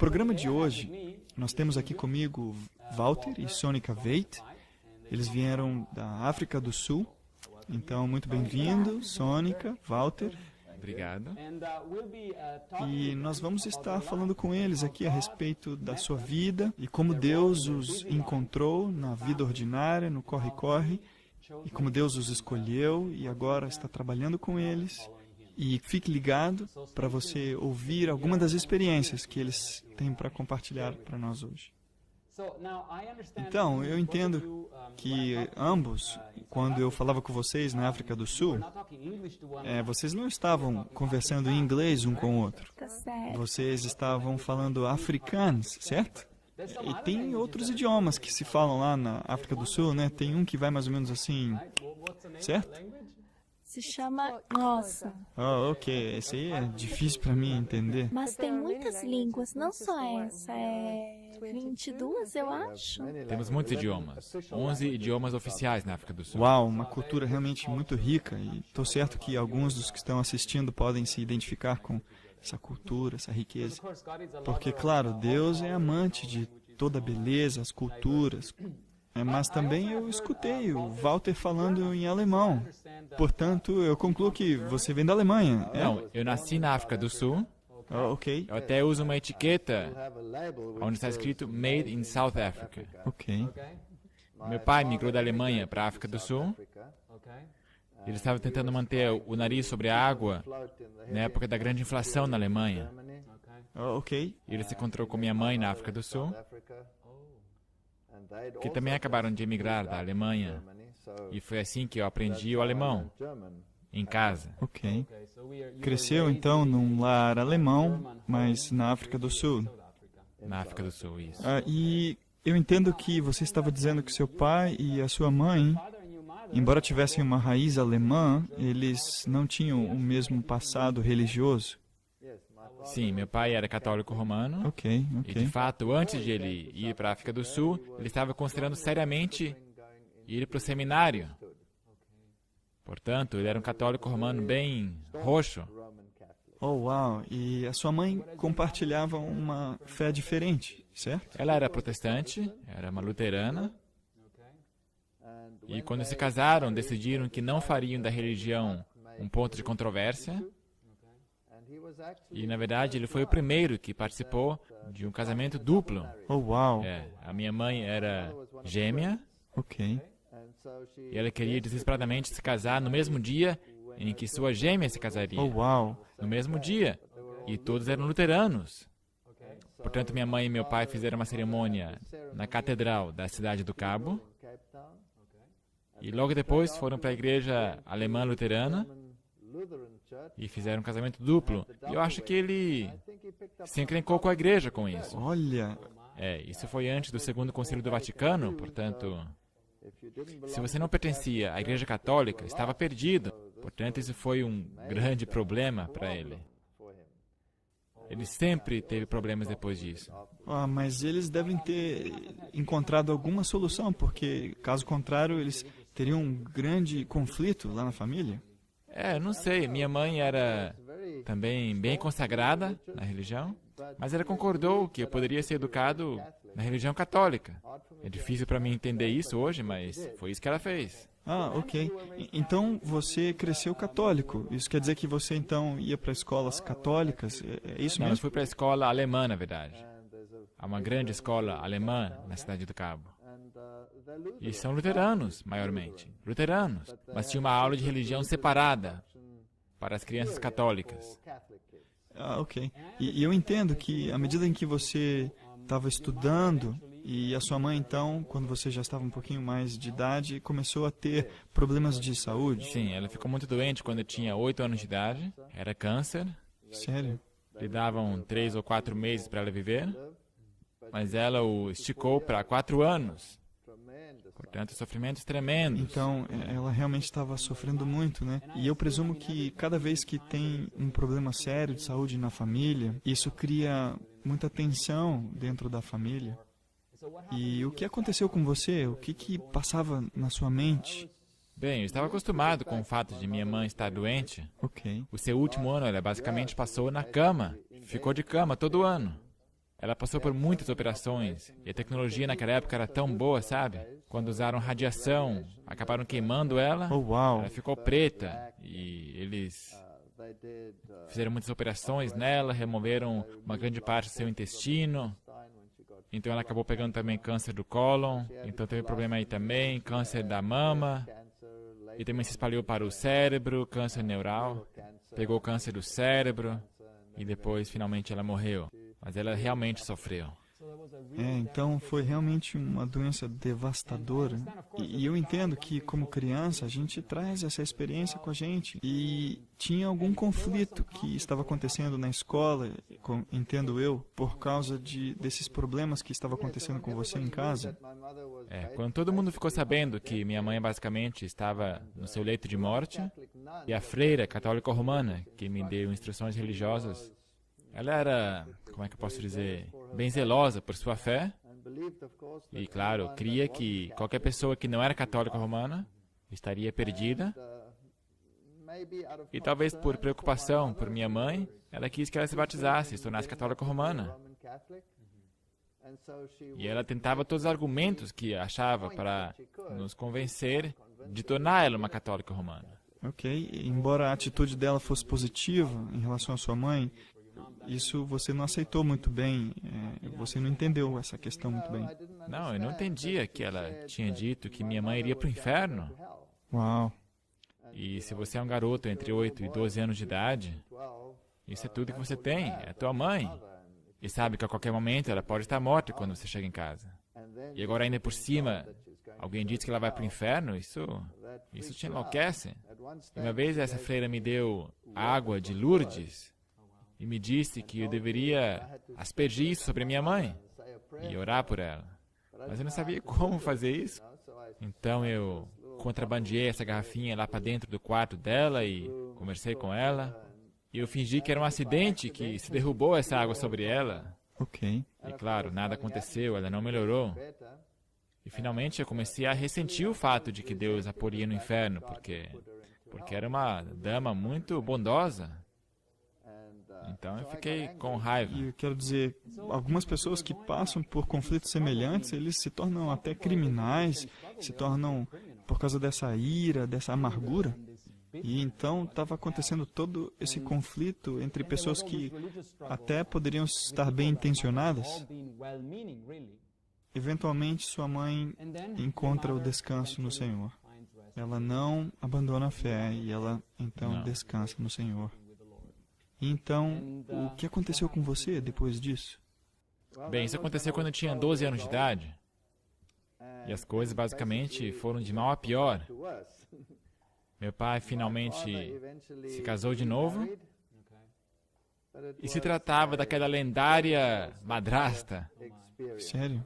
programa de hoje, nós temos aqui comigo Walter e Sônica Veit. Eles vieram da África do Sul. Então, muito bem-vindo, Sônica, Walter. Obrigado. E nós vamos estar falando com eles aqui a respeito da sua vida e como Deus os encontrou na vida ordinária, no corre-corre, e como Deus os escolheu e agora está trabalhando com eles. E fique ligado para você ouvir alguma das experiências que eles têm para compartilhar para nós hoje. Então, eu entendo que ambos, quando eu falava com vocês na África do Sul, vocês não estavam conversando em inglês um com o outro. Vocês estavam falando afrikaans, certo? E tem outros idiomas que se falam lá na África do Sul, né? Tem um que vai mais ou menos assim, certo? Se chama Nossa. Oh, ok. Esse aí é difícil para mim entender. Mas tem muitas línguas, não só essa. 22, eu acho. Temos muitos idiomas. 11 idiomas oficiais na África do Sul. Uau, uma cultura realmente muito rica. E estou certo que alguns dos que estão assistindo podem se identificar com essa cultura, essa riqueza. Porque, claro, Deus é amante de toda a beleza, as culturas. Mas também eu escutei o Walter falando em alemão. Portanto, eu concluo que você vem da Alemanha. Não, eu nasci na África do Sul. Oh, ok. Eu até uso uma etiqueta onde está escrito Made in South Africa. Ok. Meu pai migrou da Alemanha para a África do Sul. Ele estava tentando manter o nariz sobre a água na época da grande inflação na Alemanha. Oh, ok. Ele se encontrou com minha mãe na África do Sul, que também acabaram de emigrar da Alemanha. E foi assim que eu aprendi o alemão, em casa. Ok. Cresceu, então, num lar alemão, mas na África do Sul. Na África do Sul, isso. E eu entendo que você estava dizendo que seu pai e a sua mãe, embora tivessem uma raiz alemã, eles não tinham o mesmo passado religioso. Sim, meu pai era católico romano. Ok. E, de fato, antes de ele ir para a África do Sul, ele estava considerando seriamente ir para o seminário. Portanto, ele era um católico romano bem roxo. Oh, uau! E a sua mãe compartilhava uma fé diferente, certo? Ela era protestante, era uma luterana. E quando se casaram, decidiram que não fariam da religião um ponto de controvérsia. E, na verdade, ele foi o primeiro que participou de um casamento duplo. Oh, uau! A minha mãe era gêmea. Ok. E ela queria desesperadamente se casar no mesmo dia em que sua gêmea se casaria. Oh, uau! No mesmo dia. E todos eram luteranos. Portanto, minha mãe e meu pai fizeram uma cerimônia na catedral da cidade do Cabo. E logo depois foram para a igreja alemã luterana e fizeram um casamento duplo. E eu acho que ele se encrencou com a igreja com isso. Olha! Isso foi antes do Segundo Concílio do Vaticano, portanto, se você não pertencia à Igreja Católica, estava perdido. Portanto, isso foi um grande problema para ele. Ele sempre teve problemas depois disso. Mas eles devem ter encontrado alguma solução, porque, caso contrário, eles teriam um grande conflito lá na família. Não sei. Minha mãe era também bem consagrada na religião, mas ela concordou que eu poderia ser educado na religião católica. É difícil para mim entender isso hoje, mas foi isso que ela fez. Ok. Então, você cresceu católico. Isso quer dizer que você, então, ia para escolas católicas? É isso Não, eu mesmo? fui para a escola alemã, na verdade. Há uma grande escola alemã na cidade do Cabo. E são luteranos, maiormente. Luteranos. Mas tinha uma aula de religião separada para as crianças católicas. Ok. E eu entendo que, à medida em que você estava estudando, e a sua mãe, então, quando você já estava um pouquinho mais de idade, começou a ter problemas de saúde? Sim, ela ficou muito doente quando eu tinha 8 anos de idade. Era câncer. Sério? Lhe davam 3 ou 4 meses para ela viver. Mas ela o esticou para 4 anos. Portanto, sofrimentos tremendos. Então, ela realmente estava sofrendo muito, né? E eu presumo que cada vez que tem um problema sério de saúde na família, isso cria muita tensão dentro da família. E o que aconteceu com você? O que passava na sua mente? Bem, eu estava acostumado com o fato de minha mãe estar doente. Ok. O seu último ano, ela basicamente passou na cama. Ficou de cama todo ano. Ela passou por muitas operações, e a tecnologia naquela época era tão boa, sabe? Quando usaram radiação, acabaram queimando ela, Oh, uau. ela ficou preta, e eles fizeram muitas operações nela, removeram uma grande parte do seu intestino, então ela acabou pegando também câncer do cólon, então teve problema aí também, câncer da mama, e também se espalhou para o cérebro, câncer neural, pegou câncer do cérebro, e depois finalmente ela morreu. Mas ela realmente sofreu. Então foi realmente uma doença devastadora. E eu entendo que, como criança, a gente traz essa experiência com a gente. E tinha algum conflito que estava acontecendo na escola, entendo eu, por causa desses problemas que estavam acontecendo com você em casa. Quando todo mundo ficou sabendo que minha mãe basicamente estava no seu leito de morte, e a freira católica romana, que me deu instruções religiosas, ela era, como é que eu posso dizer, bem zelosa por sua fé. E, claro, cria que qualquer pessoa que não era católica romana estaria perdida. E talvez por preocupação por minha mãe, ela quis que ela se batizasse, se tornasse católica romana. E ela tentava todos os argumentos que achava para nos convencer de tornar ela uma católica romana. Ok, embora a atitude dela fosse positiva em relação à sua mãe, isso você não aceitou muito bem, você não entendeu essa questão muito bem. Não, eu não entendia que ela tinha dito que minha mãe iria para o inferno. Uau. E se você é um garoto entre 8 e 12 anos de idade, isso é tudo que você tem, é a tua mãe. E sabe que a qualquer momento ela pode estar morta quando você chega em casa. E agora ainda por cima, alguém diz que ela vai para o inferno, isso te enlouquece. E uma vez essa freira me deu água de Lourdes e me disse que eu deveria aspergir isso sobre a minha mãe e orar por ela. Mas eu não sabia como fazer isso. Então eu contrabandeei essa garrafinha lá para dentro do quarto dela e conversei com ela. E eu fingi que era um acidente, que se derrubou essa água sobre ela. Ok. E claro, nada aconteceu, ela não melhorou. E finalmente eu comecei a ressentir o fato de que Deus a poria no inferno, porque era uma dama muito bondosa. Então eu fiquei com raiva. E eu quero dizer, algumas pessoas que passam por conflitos semelhantes, eles se tornam até criminais, se tornam por causa dessa ira, dessa amargura. E então estava acontecendo todo esse conflito entre pessoas que até poderiam estar bem intencionadas. Eventualmente, sua mãe encontra o descanso no Senhor. Ela não abandona a fé e ela então descansa no Senhor. E então, o que aconteceu com você depois disso? Bem, isso aconteceu quando eu tinha 12 anos de idade. E as coisas basicamente foram de mal a pior. Meu pai finalmente se casou de novo. E se tratava daquela lendária madrasta. Sério?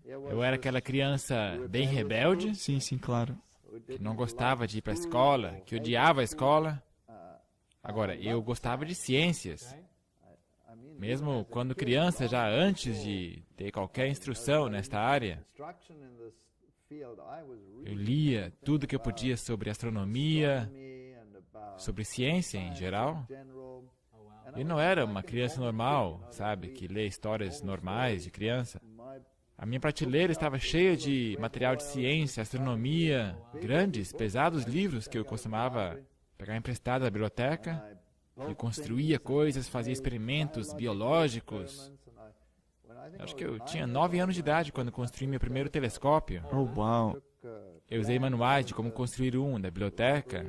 Eu era aquela criança bem rebelde, Sim, sim, claro. que não gostava de ir para a escola, que odiava a escola. Agora, eu gostava de ciências. Mesmo quando criança, já antes de ter qualquer instrução nesta área, eu lia tudo que eu podia sobre astronomia, sobre ciência em geral. Eu não era uma criança normal, sabe, que lê histórias normais de criança. A minha prateleira estava cheia de material de ciência, astronomia, grandes, pesados livros que eu costumava pegar emprestado da biblioteca. Eu construía coisas, fazia experimentos biológicos. Acho que eu tinha 9 anos de idade quando construí meu primeiro telescópio. Oh, uau. Eu usei manuais de como construir um da biblioteca,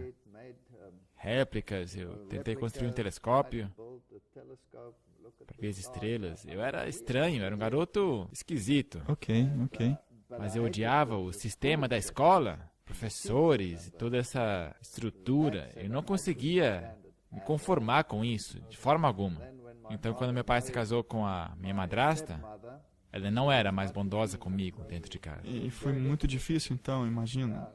réplicas, eu tentei construir um telescópio para ver as estrelas. Eu era estranho, era um garoto esquisito. Ok, ok. Mas eu odiava o sistema da escola, professores, toda essa estrutura. Eu não conseguia me conformar com isso, de forma alguma. Então, quando meu pai se casou com a minha madrasta, ela não era mais bondosa comigo dentro de casa. E foi muito difícil, então, imagino.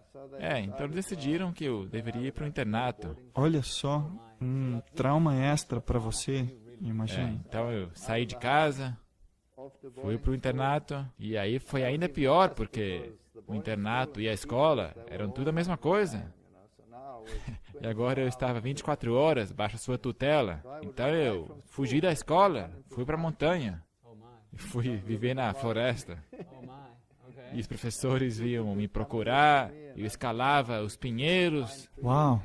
Então eles decidiram que eu deveria ir para o internato. Olha só, um trauma extra para você, imagino. Então eu saí de casa, fui para o internato, e aí foi ainda pior, porque o internato e a escola eram tudo a mesma coisa. E agora eu estava 24 horas baixo a sua tutela. Então eu fugi da escola, fui para a montanha. Fui viver na floresta. E os professores vinham me procurar. Eu escalava os pinheiros, Uau!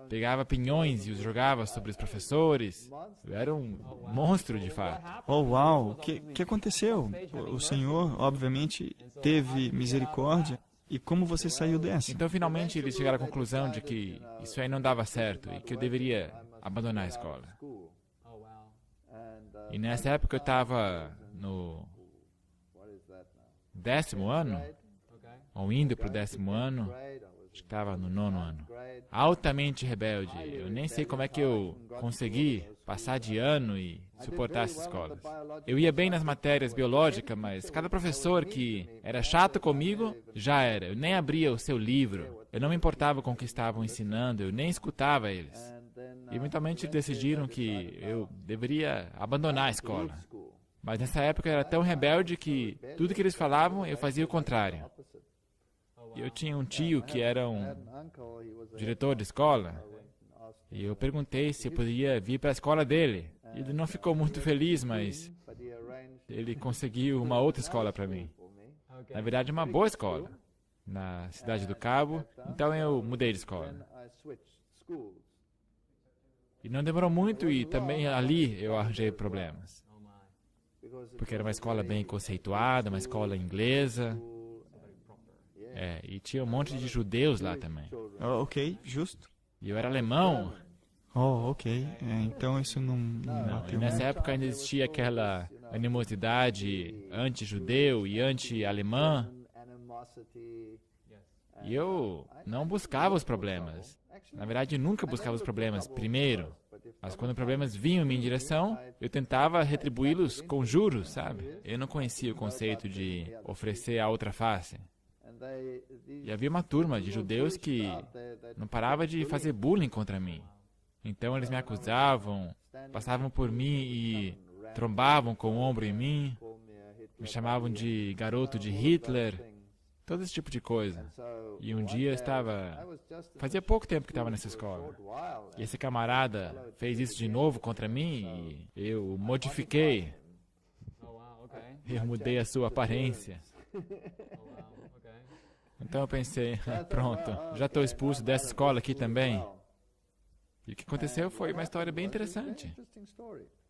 pegava pinhões e os jogava sobre os professores. Eu era um monstro, de fato. Oh, uau! O que aconteceu? O Senhor, obviamente, teve misericórdia. E como você saiu dessa? Então, finalmente, eles chegaram à conclusão de que isso aí não dava certo e que eu deveria abandonar a escola. E nessa época eu estava no 10º ano, ou indo para o 10º ano, acho que estava no 9º ano. Altamente rebelde. Eu nem sei como é que eu consegui passar de ano e suportar essas escolas. Eu ia bem nas matérias biológicas, mas cada professor que era chato comigo, já era. Eu nem abria o seu livro. Eu não me importava com o que estavam ensinando, eu nem escutava eles. E eventualmente decidiram que eu deveria abandonar a escola. Mas nessa época eu era tão rebelde que tudo que eles falavam eu fazia o contrário. E eu tinha um tio que era um diretor de escola. E eu perguntei se eu poderia vir para a escola dele. Ele não ficou muito feliz, mas ele conseguiu uma outra escola para mim. Na verdade, uma boa escola, na cidade do Cabo. Então eu mudei de escola. E não demorou muito e também ali eu arranjei problemas. Porque era uma escola bem conceituada, uma escola inglesa. E tinha um monte de judeus lá também. Oh, ok, justo. E eu era alemão. Oh, ok. Então isso não Não, e bateu nessa muito. época ainda existia aquela animosidade anti-judeu e anti-alemã. E eu não buscava os problemas. Na verdade, nunca buscava os problemas primeiro. Mas quando problemas vinham em minha direção, eu tentava retribuí-los com juros, sabe? Eu não conhecia o conceito de oferecer a outra face. E havia uma turma de judeus que não parava de fazer bullying contra mim. Então eles me acusavam, passavam por mim e trombavam com o ombro em mim, me chamavam de garoto de Hitler, todo esse tipo de coisa. E um dia eu estava... Fazia pouco tempo que estava nessa escola. E esse camarada fez isso de novo contra mim e eu o modifiquei. Eu mudei a sua aparência. Então eu pensei, pronto, já estou expulso dessa escola aqui também. E o que aconteceu foi uma história bem interessante.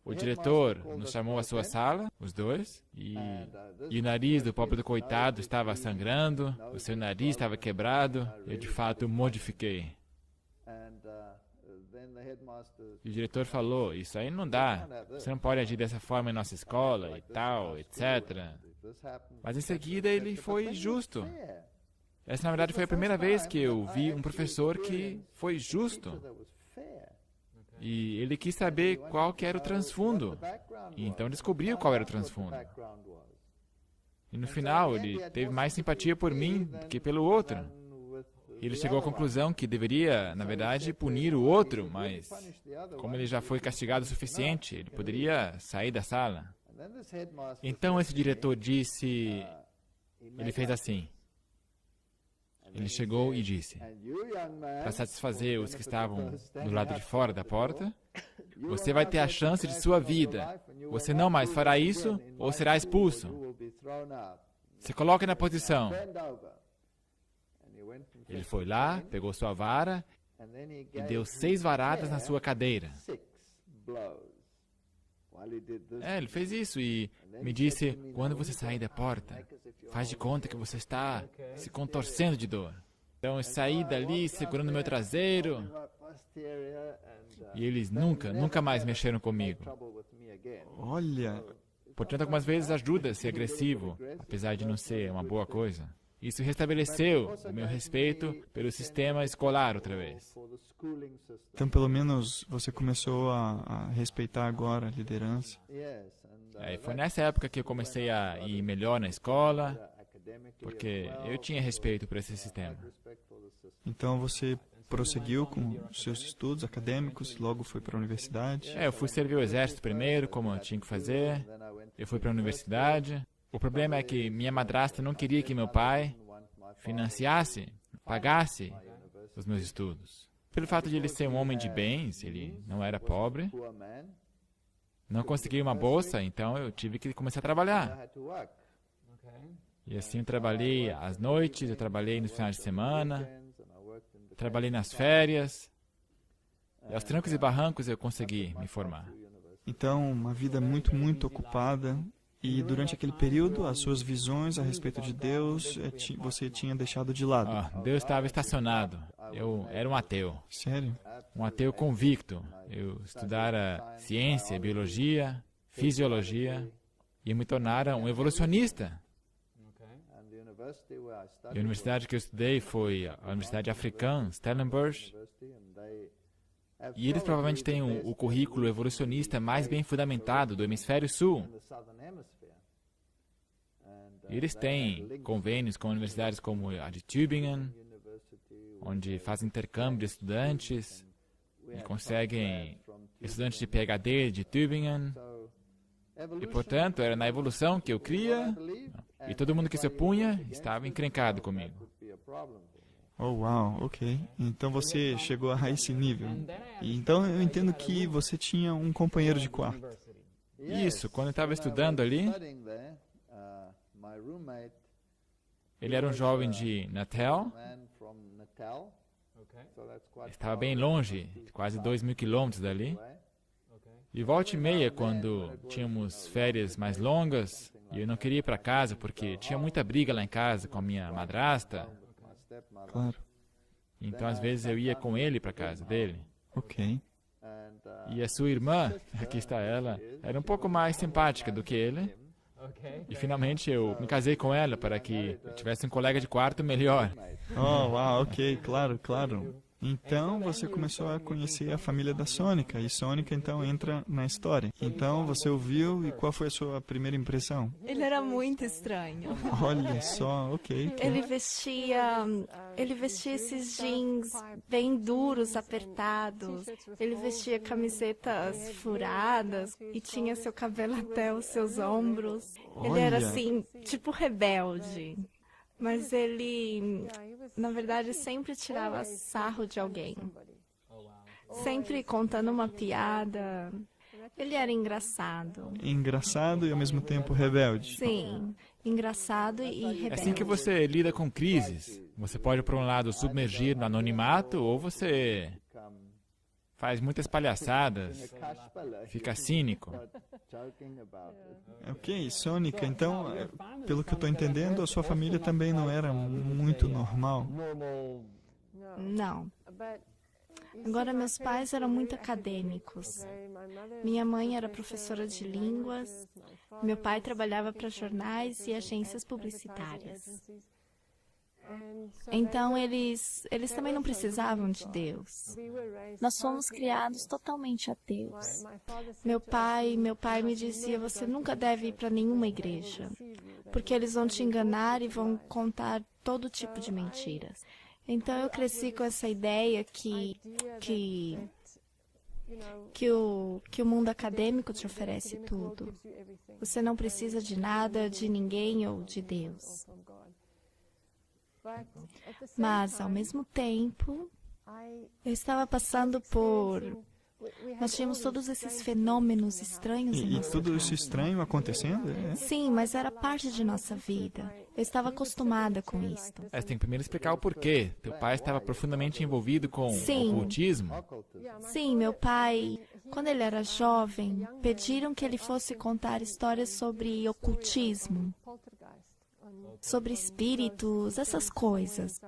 O diretor nos chamou à sua sala, os dois, e o nariz do pobre do coitado estava sangrando, o seu nariz estava quebrado, eu de fato modifiquei. E o diretor falou, isso aí não dá, você não pode agir dessa forma em nossa escola e tal, etc. Mas em seguida ele foi justo. Essa, na verdade, foi a primeira vez que eu vi um professor que foi justo. E ele quis saber qual que era o transfundo. E então descobriu qual era o transfundo. E no final, ele teve mais simpatia por mim do que pelo outro. E ele chegou à conclusão que deveria, na verdade, punir o outro, mas como ele já foi castigado o suficiente, ele poderia sair da sala. Então esse diretor disse... Ele fez assim. Ele chegou e disse, para satisfazer os que estavam do lado de fora da porta, você vai ter a chance de sua vida. Você não mais fará isso ou será expulso. Se coloque na posição. Ele foi lá, pegou sua vara e deu 6 varadas na sua cadeira. Ele fez isso e me disse, quando você sair da porta, faz de conta que você está se contorcendo de dor. Então eu saí dali segurando meu traseiro e eles nunca mais mexeram comigo. Olha, Portanto, algumas vezes ajuda a ser agressivo, apesar de não ser uma boa coisa. Isso restabeleceu o meu respeito pelo sistema escolar outra vez. então pelo menos você começou a respeitar agora a liderança. E foi nessa época que eu comecei a ir melhor na escola, porque eu tinha respeito por esse sistema. Então você prosseguiu com seus estudos acadêmicos, logo foi para a universidade. Eu fui servir o exército primeiro, como eu tinha que fazer. Eu fui para a universidade. O problema é que minha madrasta não queria que meu pai financiasse, pagasse os meus estudos. Pelo fato de ele ser um homem de bens, ele não era pobre. Não consegui uma bolsa, então eu tive que começar a trabalhar. E assim eu trabalhei às noites, eu trabalhei nos finais de semana, trabalhei nas férias. E aos trancos e barrancos eu consegui me formar. Então, uma vida muito, muito ocupada. E durante aquele período, as suas visões a respeito de Deus, você tinha deixado de lado. Deus estava estacionado. Eu era um ateu. Sério? Um ateu convicto. Eu estudara ciência, biologia, fisiologia e me tornara um evolucionista. E a universidade que eu estudei foi a Universidade Africana, Stellenbosch. E eles provavelmente têm o currículo evolucionista mais bem fundamentado do Hemisfério Sul. Eles têm convênios com universidades como a de Tübingen, onde fazem intercâmbio de estudantes e conseguem estudantes de PhD de Tübingen. E, portanto, era na evolução que eu cria, e todo mundo que se opunha estava encrencado comigo. Oh, uau, ok. Então você chegou a esse nível. E então eu entendo que você tinha um companheiro de quarto. Isso, quando eu estava estudando ali, ele era um jovem de Natal, estava bem longe, quase 2.000 quilômetros dali. E volta e meia, quando tínhamos férias mais longas, e eu não queria ir para casa porque tinha muita briga lá em casa com a minha madrasta. Claro. Então, às vezes, eu ia com ele para casa dele. Ok. E a sua irmã, aqui está ela, era um pouco mais simpática do que ele. E finalmente eu me casei com ela para que eu tivesse um colega de quarto melhor. Oh, uau, ok, claro, claro. Então você começou a conhecer a família da Sônica, e Sônica então entra na história. Então você ouviu, e qual foi a sua primeira impressão? Ele era muito estranho. Olha só, ok. Ele vestia esses jeans bem duros, apertados. Ele vestia camisetas furadas e tinha seu cabelo até os seus ombros. Ele era Olha. assim, tipo rebelde. Mas ele, na verdade, sempre tirava sarro de alguém. Sempre contando uma piada. Ele era engraçado. Engraçado e ao mesmo tempo rebelde. Sim, engraçado e rebelde. É assim que você lida com crises. Você pode, por um lado, submergir no anonimato, ou você faz muitas palhaçadas, fica cínico. Ok, Sônica, então, pelo que eu estou entendendo, a sua família também não era muito normal. Não. Agora, meus pais eram muito acadêmicos. Minha mãe era professora de línguas. Meu pai trabalhava para jornais e agências publicitárias. Então, eles também não precisavam de Deus. Nós fomos criados totalmente ateus. Meu pai me dizia, você nunca deve ir para nenhuma igreja, porque eles vão te enganar e vão contar todo tipo de mentiras. Então, eu cresci com essa ideia que o mundo acadêmico te oferece tudo. Você não precisa de nada, de ninguém ou de Deus. Mas, ao mesmo tempo, eu estava passando por... Nós tínhamos todos esses fenômenos estranhos em E nossa tudo casa. isso estranho acontecendo? É? Sim, mas era parte de nossa vida. Eu estava acostumada com isso. Você tem que primeiro explicar o porquê. Teu pai estava profundamente envolvido com Sim. ocultismo. Sim, meu pai, quando ele era jovem, pediram que ele fosse contar histórias sobre ocultismo, sobre espíritos, essas coisas.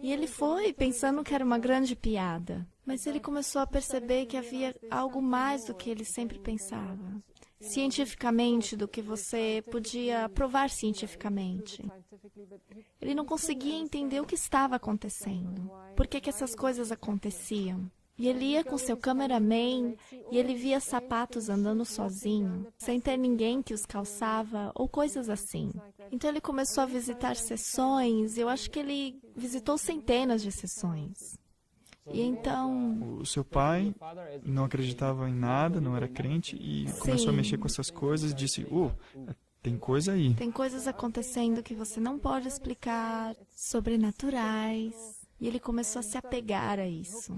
E ele foi pensando que era uma grande piada, mas ele começou a perceber que havia algo mais do que ele sempre pensava. Cientificamente, do que você podia provar cientificamente. Ele não conseguia entender o que estava acontecendo. Por que essas coisas aconteciam? E ele ia com seu cameraman e ele via sapatos andando sozinho, sem ter ninguém que os calçava ou coisas assim. Então ele começou a visitar sessões, eu acho que ele visitou centenas de sessões. E então... O seu pai não acreditava em nada, não era crente, e começou a Sim. mexer com essas coisas e disse, tem coisa aí. Tem coisas acontecendo que você não pode explicar, sobrenaturais. E ele começou a se apegar a isso.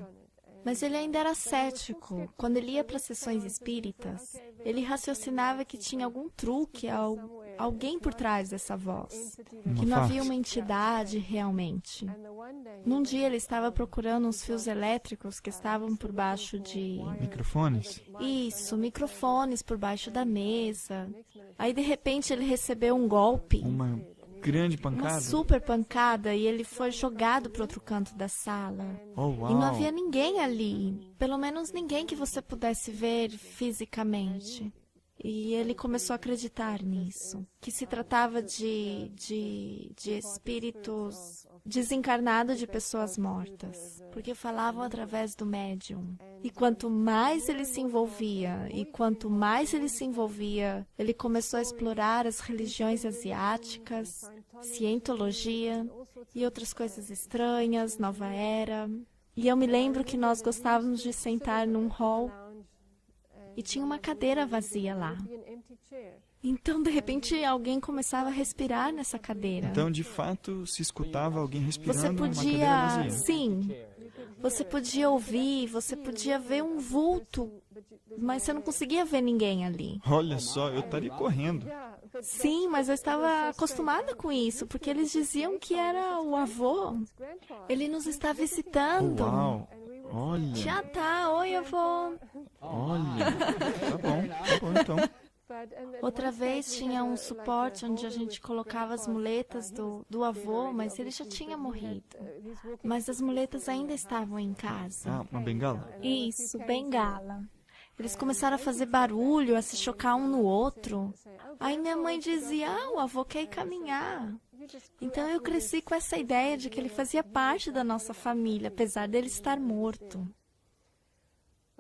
Mas ele ainda era cético. Quando ele ia para sessões espíritas, ele raciocinava que tinha algum truque, alguém por trás dessa voz. Que não havia uma entidade realmente. Num dia ele estava procurando uns fios elétricos que estavam por baixo de... Microfones? Isso, microfones por baixo da mesa. Aí de repente ele recebeu um golpe. Uma grande pancada? Uma super pancada, e ele foi jogado para outro canto da sala. Oh, uau. E não havia ninguém ali, pelo menos ninguém que você pudesse ver fisicamente. E ele começou a acreditar nisso, que se tratava de espíritos desencarnados de pessoas mortas, porque falavam através do médium. E quanto mais ele se envolvia, ele começou a explorar as religiões asiáticas, cientologia e outras coisas estranhas, nova era. E eu me lembro que nós gostávamos de sentar num hall e tinha uma cadeira vazia lá. Então, de repente, alguém começava a respirar nessa cadeira. Então, de fato, se escutava alguém respirando Você numa cadeira vazia. sim, você podia ouvir, você podia ver um vulto, mas você não conseguia ver ninguém ali. Olha só, eu estaria correndo. Sim, mas eu estava acostumada com isso, porque eles diziam que era o avô. Ele nos está visitando. Uau, olha. Já tá, oi avô. Olha, tá bom então. Outra vez tinha um suporte onde a gente colocava as muletas do avô, mas ele já tinha morrido. Mas as muletas ainda estavam em casa. Ah, uma bengala? Isso, bengala. Eles começaram a fazer barulho, a se chocar um no outro. Aí minha mãe dizia, o avô quer ir caminhar. Então eu cresci com essa ideia de que ele fazia parte da nossa família, apesar dele estar morto.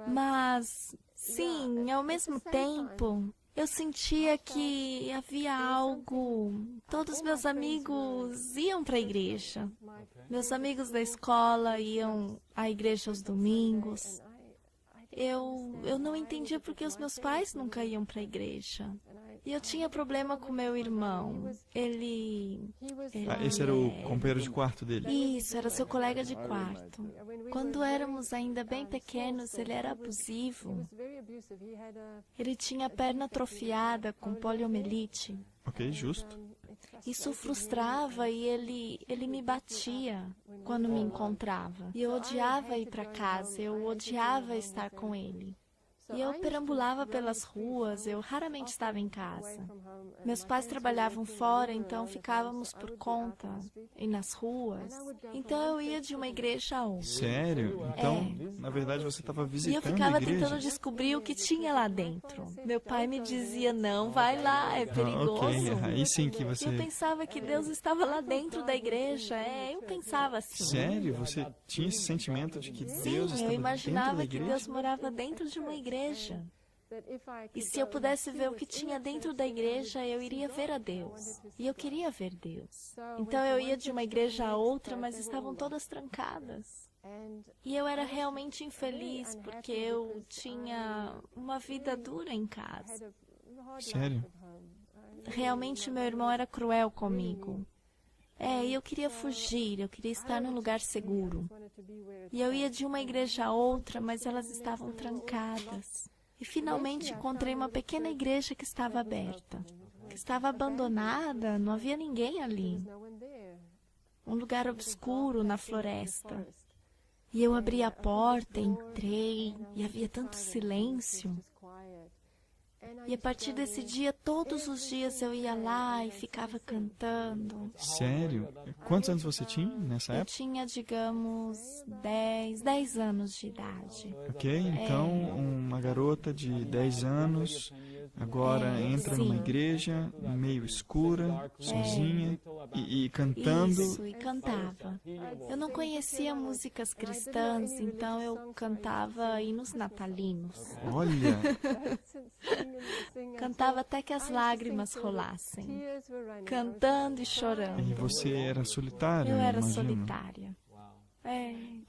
Mas, sim, ao mesmo tempo, eu sentia que havia algo. Todos meus amigos iam para a igreja. Meus amigos da escola iam à igreja aos domingos. Eu não entendia porque os meus pais nunca iam para a igreja. E eu tinha problema com meu irmão. Esse era o companheiro de quarto dele? Isso, era seu colega de quarto. Quando éramos ainda bem pequenos, ele era abusivo. Ele tinha a perna atrofiada com poliomielite. Ok, justo. Isso frustrava e ele me batia quando me encontrava. E eu odiava ir para casa, eu odiava estar com ele. E eu perambulava pelas ruas, eu raramente estava em casa. Meus pais trabalhavam fora, então ficávamos por conta e nas ruas. Então eu ia de uma igreja a outra. Sério? Então, na verdade, você estava visitando E eu ficava tentando descobrir o que tinha lá dentro. Meu pai me dizia, não, vai lá, é perigoso. Ok, aí sim que você... Eu pensava que Deus estava lá dentro da igreja, eu pensava assim. Sério? Você tinha esse sentimento de que Deus estava dentro da igreja? Sim, eu imaginava que Deus morava dentro de uma igreja. E se eu pudesse ver o que tinha dentro da igreja, eu iria ver a Deus. E eu queria ver Deus. Então eu ia de uma igreja a outra, mas estavam todas trancadas. E eu era realmente infeliz, porque eu tinha uma vida dura em casa. Sério? Realmente meu irmão era cruel comigo. E eu queria fugir, eu queria estar num lugar seguro. E eu ia de uma igreja a outra, mas elas estavam trancadas. E finalmente encontrei uma pequena igreja que estava aberta, que estava abandonada, não havia ninguém ali. Um lugar obscuro na floresta. E eu abri a porta, entrei, e havia tanto silêncio. E a partir desse dia, todos os dias eu ia lá e ficava cantando. Sério? Quantos anos você tinha nessa Eu época? tinha, digamos, 10 anos de idade. Ok, então uma garota de 10 anos agora entra numa sim. igreja meio escura, sozinha e cantando. Isso, e cantava. Eu não conhecia músicas cristãs, então eu cantava hinos natalinos. Olha, Cantava até que as lágrimas rolassem, cantando e chorando. e você era solitária, Eu era imagino. solitária.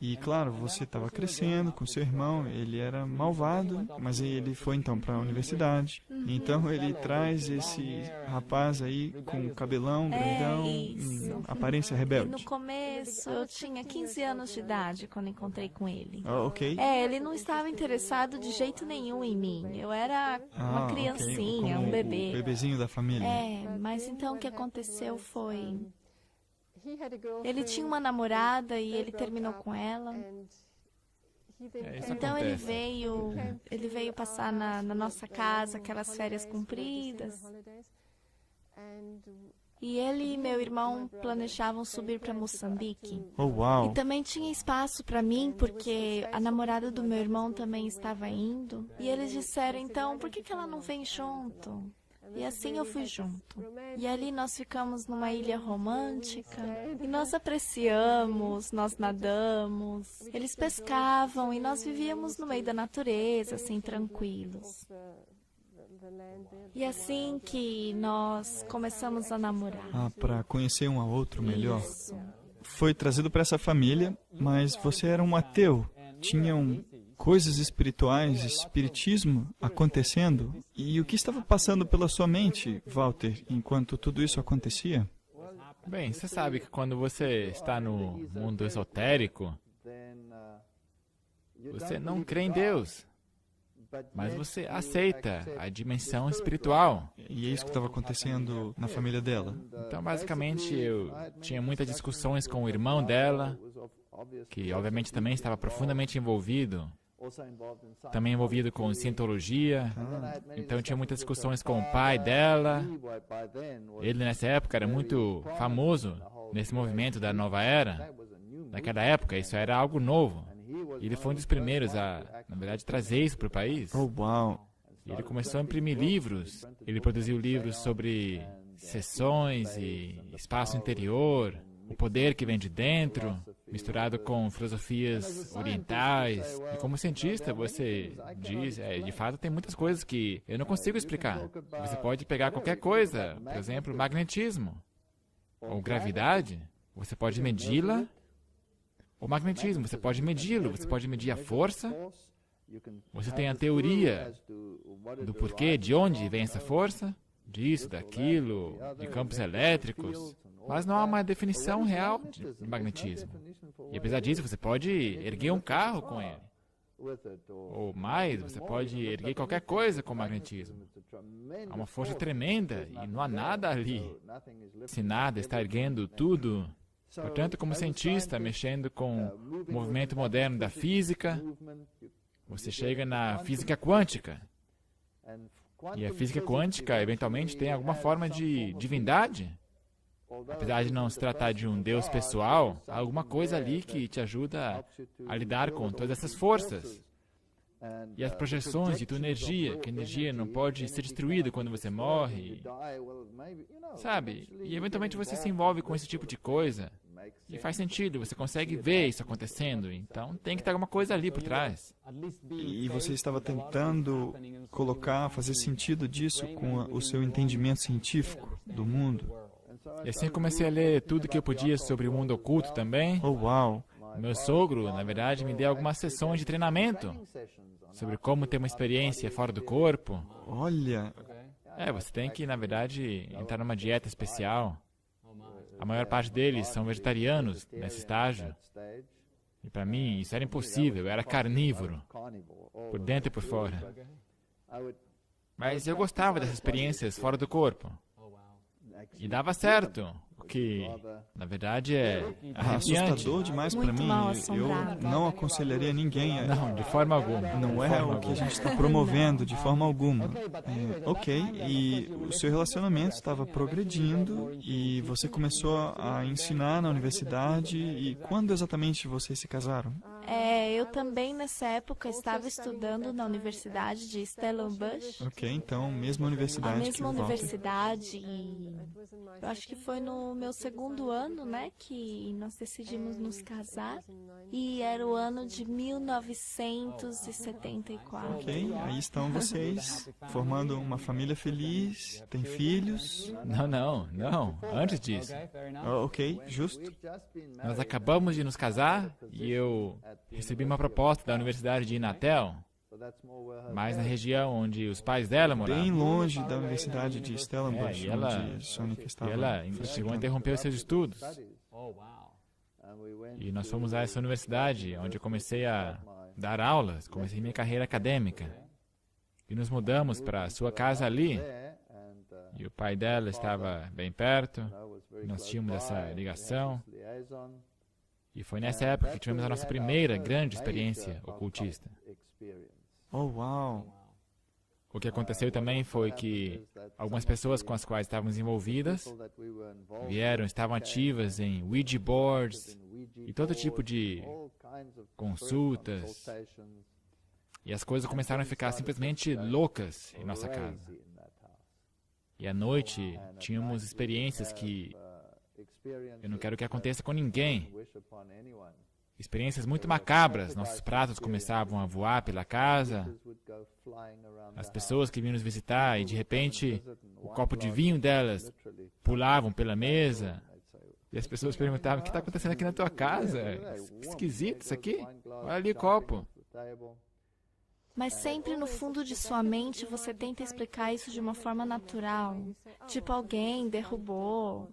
E claro, você estava crescendo com seu irmão, ele era malvado, mas aí ele foi então para a universidade. Então ele traz esse rapaz aí com cabelão grandão, Isso. aparência E no rebelde. começo, eu tinha 15 anos de idade quando encontrei com ele. Ok. Ele não estava interessado de jeito nenhum em mim. Eu era uma Ok. criancinha, Como um o bebê. bebezinho da família. Mas então o que aconteceu foi... Ele tinha uma namorada e ele terminou com ela. Isso Então acontece. ele veio passar na nossa casa, aquelas férias compridas. E ele e meu irmão planejavam subir para Moçambique. Oh, uau. E também tinha espaço para mim, porque a namorada do meu irmão também estava indo. E eles disseram, então, por que ela não vem junto? E assim eu fui junto. E ali nós ficamos numa ilha romântica. E nós apreciamos, nós nadamos. Eles pescavam e nós vivíamos no meio da natureza, assim, tranquilos. E assim que nós começamos a namorar. Para conhecer um ao outro melhor. Isso. Foi trazido para essa família, mas você era um ateu. Tinham coisas espirituais, espiritismo acontecendo. E o que estava passando pela sua mente, Walter, enquanto tudo isso acontecia? Bem, você sabe que quando você está no mundo esotérico, você não crê em Deus, mas você aceita a dimensão espiritual. E é isso que estava acontecendo na família dela. Então, basicamente, eu tinha muitas discussões com o irmão dela, que obviamente também estava profundamente envolvido, também envolvido com cientologia. Então, eu tinha muitas discussões com o pai dela. Ele, nessa época, era muito famoso nesse movimento da nova era. Naquela época, isso era algo novo. E ele foi um dos primeiros a, na verdade, trazer isso para o país. Oh, uau. E ele começou a imprimir livros. Ele produziu livros sobre sessões e espaço interior, o poder que vem de dentro, misturado com filosofias orientais. E como cientista, você diz, de fato, tem muitas coisas que eu não consigo explicar. Você pode pegar qualquer coisa, por exemplo, magnetismo ou gravidade, você pode medi-la. O magnetismo, você pode medi-lo, você pode medir a força. Você tem a teoria do porquê, de onde vem essa força, disso, daquilo, de campos elétricos, mas não há uma definição real de magnetismo. E apesar disso, você pode erguer um carro com ele. Ou mais, você pode erguer qualquer coisa com magnetismo. Há uma força tremenda e não há nada ali. Se nada está erguendo tudo. Portanto, como cientista, mexendo com o movimento moderno da física, você chega na física quântica. E a física quântica, eventualmente, tem alguma forma de divindade. Apesar de não se tratar de um Deus pessoal, há alguma coisa ali que te ajuda a lidar com todas essas forças. E as projeções de tua energia, que a energia não pode ser destruída quando você morre. Sabe? E eventualmente você se envolve com esse tipo de coisa. E faz sentido, você consegue ver isso acontecendo. Então tem que ter alguma coisa ali por trás. E você estava tentando fazer sentido disso com o seu entendimento científico do mundo. E assim eu comecei a ler tudo que eu podia sobre o mundo oculto também. Oh, uau. Meu sogro, na verdade, me deu algumas sessões de treinamento sobre como ter uma experiência fora do corpo. Olha. Você tem que, na verdade, entrar numa dieta especial. A maior parte deles são vegetarianos nesse estágio. E para mim, isso era impossível. Eu era carnívoro, por dentro e por fora. Mas eu gostava dessas experiências fora do corpo. E dava certo. O que, na verdade, é arrepiante. Assustador demais para mim. Eu não aconselharia ninguém. Não, de forma alguma. Não é o que a gente está promovendo, de forma alguma. Ok, e o seu relacionamento estava progredindo e você começou a ensinar na universidade. E quando exatamente vocês se casaram? Eu também, nessa época, estava estudando na Universidade de Stellenbosch. Ok, então, mesma universidade. A mesma universidade. Eu acho que foi no meu segundo ano, né, que nós decidimos nos casar. E era o ano de 1974. Ok, aí estão vocês formando uma família feliz, tem filhos. Não. Antes disso. Ok, justo. Nós acabamos de nos casar e eu recebi uma proposta da Universidade de Inatel mais na região onde os pais dela moravam. Bem longe da Universidade de Stellenbosch, e ela- onde Sônica estava. E ela chegou a interromper os seus estudos. Oh, wow. E nós fomos a essa universidade, onde eu comecei a dar aulas, comecei minha carreira acadêmica. E nos mudamos para a sua casa ali. E o pai dela estava bem perto. Nós tínhamos essa ligação. E foi nessa época que tivemos a nossa primeira grande experiência ocultista. Oh, uau! O que aconteceu também foi que algumas pessoas com as quais estávamos envolvidas estavam ativas em Ouija boards e todo tipo de consultas. E as coisas começaram a ficar simplesmente loucas em nossa casa. E à noite tínhamos experiências que eu não quero que aconteça com ninguém. Experiências muito macabras. Nossos pratos começavam a voar pela casa. As pessoas que vinham nos visitar e de repente o copo de vinho delas pulavam pela mesa. E as pessoas perguntavam: o que está acontecendo aqui na tua casa? Que esquisito isso aqui. Olha ali o copo. Mas sempre no fundo de sua mente você tenta explicar isso de uma forma natural. Tipo, alguém derrubou.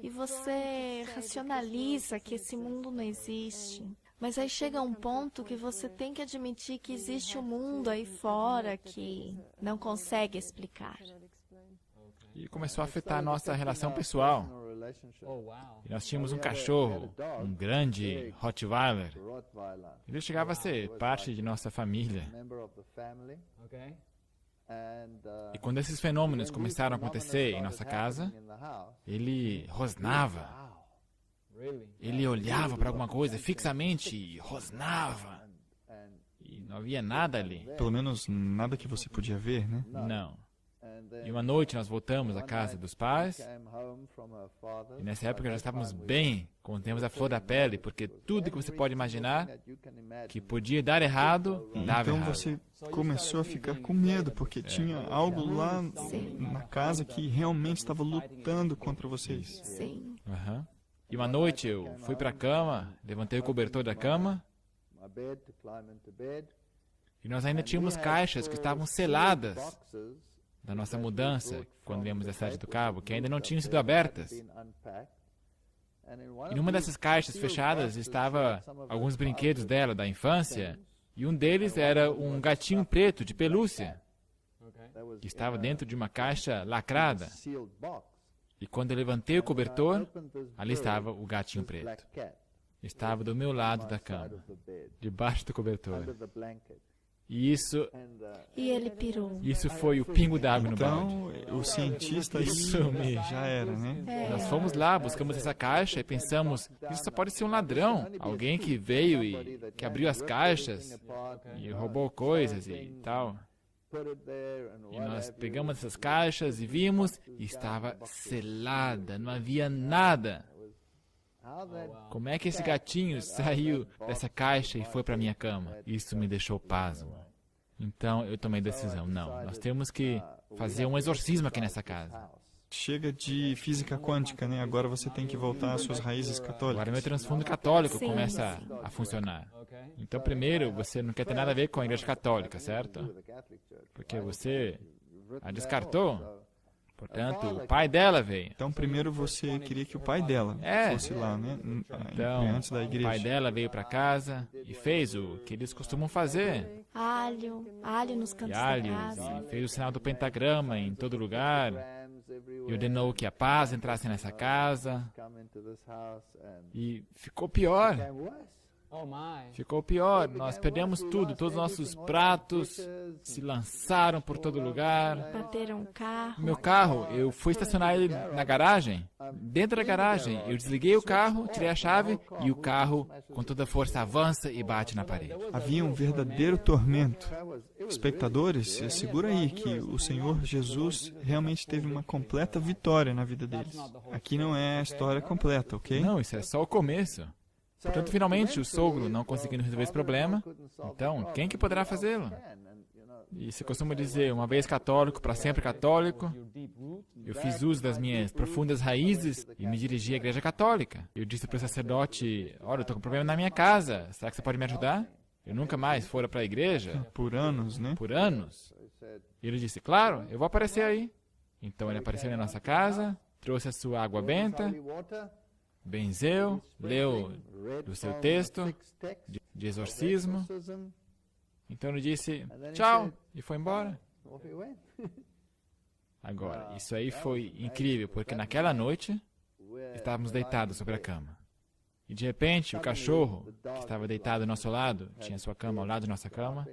E você racionaliza que esse mundo não existe. Mas aí chega um ponto que você tem que admitir que existe um mundo aí fora que não consegue explicar. E começou a afetar a nossa relação pessoal. Oh, wow. E nós tínhamos um cachorro, um grande Rottweiler. Ele chegava a ser parte de nossa família. Okay. E quando esses fenômenos começaram a acontecer em nossa casa, ele rosnava. Really? Ele olhava para alguma coisa fixamente e rosnava. E não havia nada ali. Pelo menos nada que você podia ver, né? Não. E uma noite nós voltamos à casa dos pais. E nessa época já estávamos bem, contemos a flor da pele, porque tudo que você pode imaginar que podia dar errado, dava Então errado. você começou a ficar com medo, porque tinha algo lá na casa que realmente estava lutando contra vocês. Sim. Aham. E uma noite eu fui para a cama, levantei o cobertor da cama, e nós ainda tínhamos caixas que estavam seladas da nossa mudança, quando viemos da cidade do Cabo, que ainda não tinham sido abertas. E numa dessas caixas fechadas estava alguns brinquedos dela, da infância, e um deles era um gatinho preto de pelúcia, Okay. que estava dentro de uma caixa lacrada. E quando eu levantei o cobertor, ali estava o gatinho preto. Estava do meu lado da cama, debaixo do cobertor. E E ele pirou. isso foi o pingo d'água no balde. Então, o cientista aí Isso mesmo. já era, né? Nós fomos lá, buscamos essa caixa e pensamos, isso só pode ser um ladrão. Alguém que veio e que abriu as caixas e roubou coisas e tal. E nós pegamos essas caixas e vimos, e estava selada, não havia nada. Como é que esse gatinho saiu dessa caixa e foi para minha cama? Isso me deixou pasmo. Então eu tomei decisão, não, nós temos que fazer um exorcismo aqui nessa casa. Chega de física quântica, né? Agora você tem que voltar às suas raízes Agora católicas. meu transfundo católico Sim, começa sim. a funcionar. Okay. Então primeiro, você não quer ter nada a ver com a igreja católica, certo? Porque você a descartou. Portanto, o pai dela veio. Então, primeiro você queria que o pai dela fosse lá, né? Então, Antes da o igreja. pai dela veio para casa e fez o que eles costumam fazer. Alho nos E cantos da alhos, casa. e fez o sinal do pentagrama em todo lugar. E ordenou que a paz entrasse nessa casa. E ficou pior. Oh, my. Ficou pior. Nós perdemos tudo. Todos os nossos pratos se lançaram por todo lugar. Bateram o carro. Meu carro, eu fui estacionar ele na garagem. Dentro da garagem, eu desliguei o carro, tirei a chave e o carro, com toda a força, avança e bate na parede. Havia um verdadeiro tormento. Espectadores, segura aí que o Senhor Jesus realmente teve uma completa vitória na vida deles. Aqui não é a história completa, ok? Não, isso é só o começo. Portanto, finalmente, o sogro não conseguindo resolver esse problema, então, quem que poderá fazê-lo? E se costuma dizer, uma vez católico, para sempre católico. Your deep root. Eu fiz uso das minhas profundas raízes e me dirigi à igreja católica. Eu disse para o sacerdote, olha, eu estou com um problema na minha casa, será que você pode me ajudar? eu nunca mais fora para a igreja Por anos, né? por anos. E ele disse, claro, eu vou aparecer aí. Então ele apareceu na nossa casa, trouxe a sua água benta, benzeu, leu do seu texto de exorcismo. Então ele disse, tchau, e foi embora. Agora, isso aí foi incrível, porque naquela noite estávamos deitados sobre a cama. E de repente, o cachorro, que estava deitado ao nosso lado, tinha sua cama ao lado da nossa cama,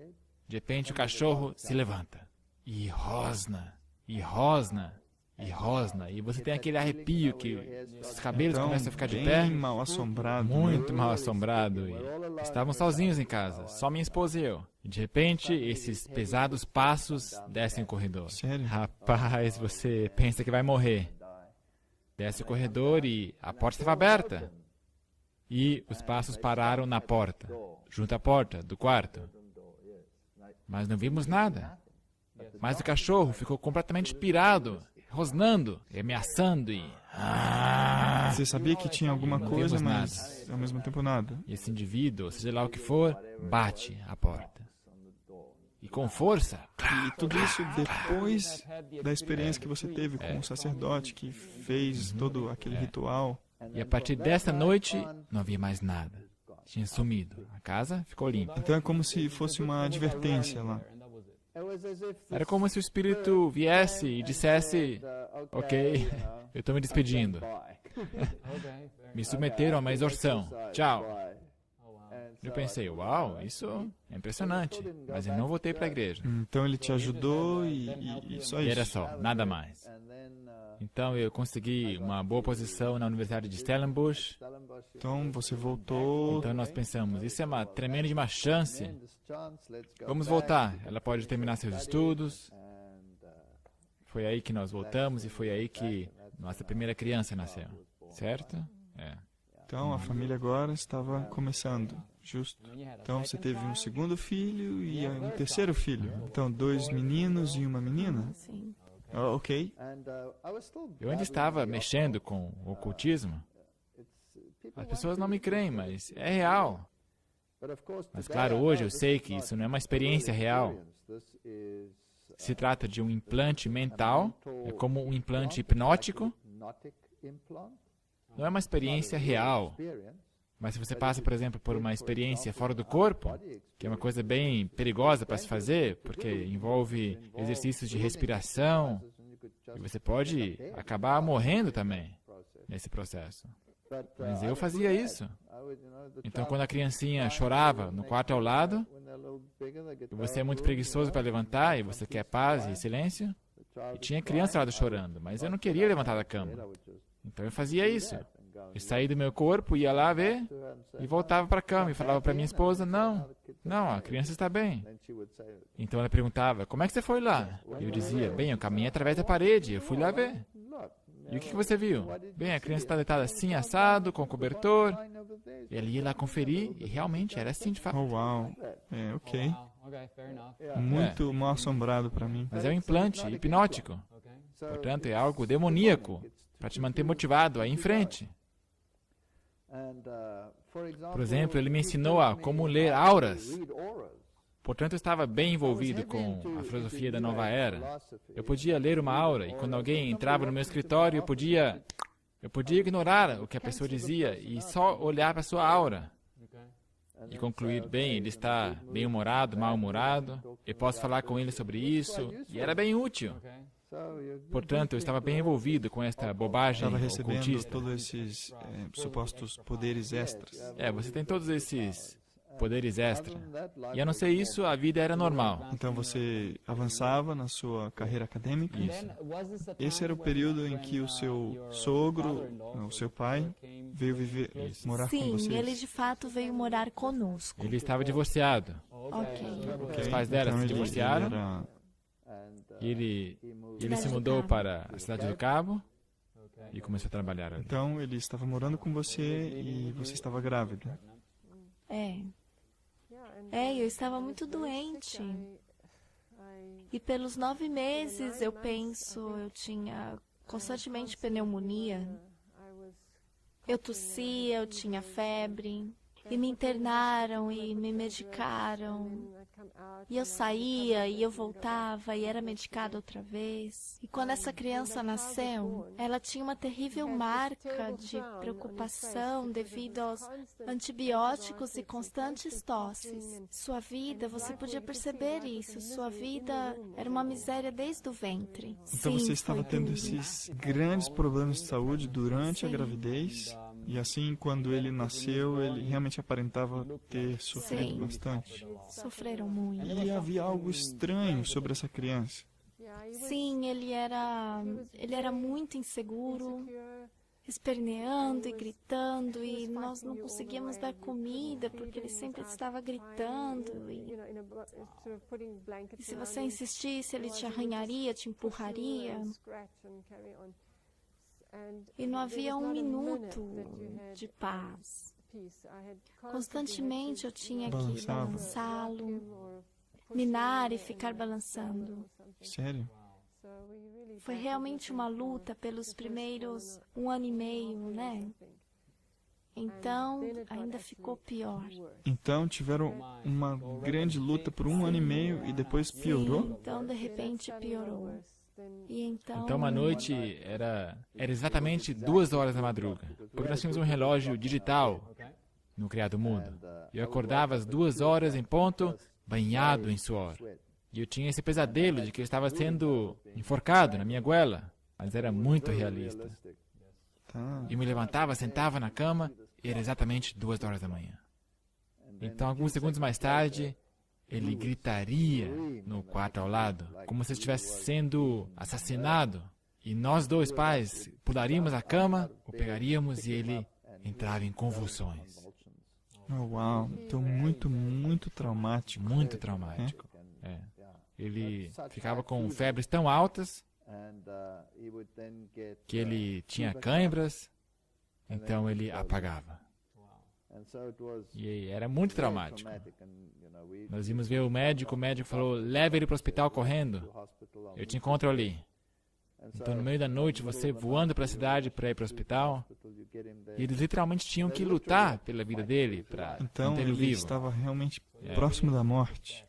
de repente o cachorro se levanta. E rosna, e rosna, e rosna. E você tem aquele arrepio que os cabelos Então, começam a ficar de bem pé. mal assombrado. né? Muito mal assombrado. E estávamos sozinhos em casa, só minha esposa e eu. E de repente, esses pesados passos descem o corredor. Sério? Rapaz, você pensa que vai morrer. Desce o corredor e a porta estava aberta. E os passos pararam na porta, junto à porta do quarto. Mas não vimos nada. Mas o cachorro ficou completamente pirado, rosnando, e ameaçando e... Você sabia que tinha alguma Não coisa, vimos mas ao mesmo tempo nada. E esse indivíduo, seja lá o que for, bate a porta. E com força. E tudo isso depois da experiência que você teve com o sacerdote que fez todo aquele ritual. E a partir dessa noite, não havia mais nada. Tinha sumido. A casa ficou limpa. Então é como se fosse uma advertência lá. Era como se o espírito viesse e dissesse, ok, eu estou me despedindo. Me submeteram a uma exorção. Tchau. Eu pensei, uau, isso é impressionante. Mas eu não voltei para a igreja. Então ele te ajudou e só E era isso. só, nada mais. Então eu consegui uma boa posição na Universidade de Stellenbosch. Então você voltou. Então nós pensamos, isso é uma tremenda de uma chance. Vamos voltar. Ela pode terminar seus estudos. Foi aí que nós voltamos e foi aí que nossa primeira criança nasceu. Certo? É. Então a família agora estava começando, justo. Então você teve um segundo filho e um terceiro filho. Então 2 meninos e uma menina. Sim. Ok. Eu ainda estava mexendo com o ocultismo. As pessoas não me creem, mas é real. Mas claro, hoje eu sei que isso não é uma experiência real. Se trata de um implante mental, é como um implante hipnótico. Não é uma experiência real. Mas se você passa, por exemplo, por uma experiência fora do corpo, que é uma coisa bem perigosa para se fazer, porque envolve exercícios de respiração, e você pode acabar morrendo também nesse processo. Mas eu fazia isso. Então, quando a criancinha chorava no quarto ao lado, e você é muito preguiçoso para levantar, e você quer paz e silêncio, e tinha criança lá chorando, mas eu não queria levantar da cama. Então eu fazia isso. Eu saía do meu corpo, ia lá ver, e voltava para a cama e falava para minha esposa, não, a criança está bem. Então ela perguntava, como é que você foi lá? E eu dizia, bem, eu caminhei através da parede, eu fui lá ver. E o que você viu? Bem, a criança está deitada assim, assado, com cobertor. E ela ia lá conferir, e realmente era assim de fato. Oh, uau. É, ok. Muito mal assombrado para mim. Mas é um implante hipnótico. Portanto, é algo demoníaco, para te manter motivado a ir em frente. Por exemplo, ele me ensinou a como ler auras. Portanto, eu estava bem envolvido com a filosofia da nova era. Eu podia ler uma aura, e quando alguém entrava no meu escritório, eu podia ignorar o que a pessoa dizia e só olhar para a sua aura. E concluir, bem, ele está bem-humorado, mal-humorado, eu posso falar com ele sobre isso, e era bem útil. Portanto, eu estava bem envolvido com esta bobagem Estava recebendo ocultista. todos esses supostos poderes extras. Você tem todos esses poderes extra. E a não ser isso, a vida era normal. Então você avançava na sua carreira acadêmica. Isso. Esse era o período em que o seu sogro, o seu pai, veio morar com Sim, vocês. ele de fato veio morar conosco. Ele estava divorciado. Ok. Os pais dela Então se ele divorciaram. era- E ele Cidade se do mudou Cabo. para a Cidade do Cabo e começou a trabalhar ali. Então ele estava morando com você e você estava grávida. Eu estava muito doente. E pelos 9 meses, eu penso, eu tinha constantemente pneumonia. Eu tossia, eu tinha febre. E me internaram e me medicaram. E eu saía e eu voltava e era medicada outra vez. E quando essa criança nasceu, ela tinha uma terrível marca de preocupação devido aos antibióticos e constantes tosses. Sua vida, você podia perceber isso, sua vida era uma miséria desde o ventre. Então Sim, você estava foi tendo duro. esses grandes problemas de saúde durante a Sim. gravidez. E assim, quando ele nasceu, ele realmente aparentava ter sofrido Sim. bastante. Sofreram muito. E havia algo estranho sobre essa criança. Sim, ele era muito inseguro, esperneando e gritando, e nós não conseguíamos dar comida porque ele sempre estava gritando. E se você insistisse, ele te arranharia, te empurraria. E não havia um minuto de paz. Constantemente eu tinha que Balançava. balançá-lo, minar e ficar balançando. Sério? Foi realmente uma luta pelos primeiros 1 ano e meio, né? Então, ainda ficou pior. Então tiveram uma grande luta por 1 ano e meio e depois piorou? Sim, então, de repente, piorou. E Então, uma noite era exatamente 2 horas da madruga, porque nós tínhamos um relógio digital no criado mudo. Eu acordava às 2 horas em ponto, banhado em suor. E eu tinha esse pesadelo de que eu estava sendo enforcado na minha goela, mas era muito realista. Tá. Eu me levantava, sentava na cama, e era exatamente 2 horas da manhã. Então, alguns segundos mais tarde, ele gritaria no quarto ao lado, como se estivesse sendo assassinado. E nós dois pais pularíamos a cama, o pegaríamos e ele entrava em convulsões. Oh, uau, então muito traumático. Muito traumático. É. Ele ficava com febres tão altas que ele tinha cãibras, então ele apagava. E era muito traumático. Nós íamos ver o médico falou, leve ele para o hospital correndo. Eu te encontro ali. Então, no meio da noite, você voando para a cidade para ir para o hospital, e eles literalmente tinham que lutar pela vida dele, para Então manter ele ele vivo. estava realmente próximo da morte.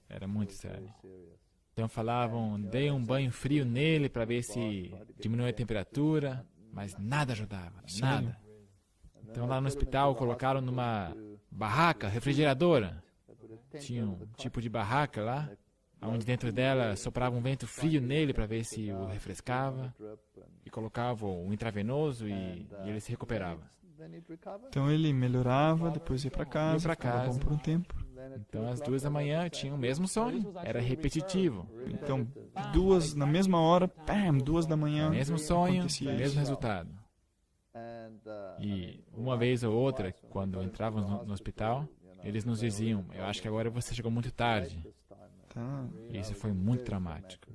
Era muito sério. Então falavam, dei um banho frio nele para ver se diminuía a temperatura, mas nada ajudava, nada. Então lá no hospital colocaram numa barraca refrigeradora. Tinha um tipo de barraca lá, onde dentro dela soprava um vento frio nele para ver se o refrescava. E colocavam um intravenoso e ele se recuperava. Então ele melhorava, depois ia para casa, pra ficava casa. bom por um tempo. Então às 2 da manhã tinha o mesmo sonho, era repetitivo. Então, na mesma hora, pam, 2 da manhã, Mesmo sonho, acontecia mesmo isso. resultado. E uma vez ou outra, quando entrávamos no hospital, eles nos diziam, eu acho que agora você chegou muito tarde. Tá. E isso foi muito traumático.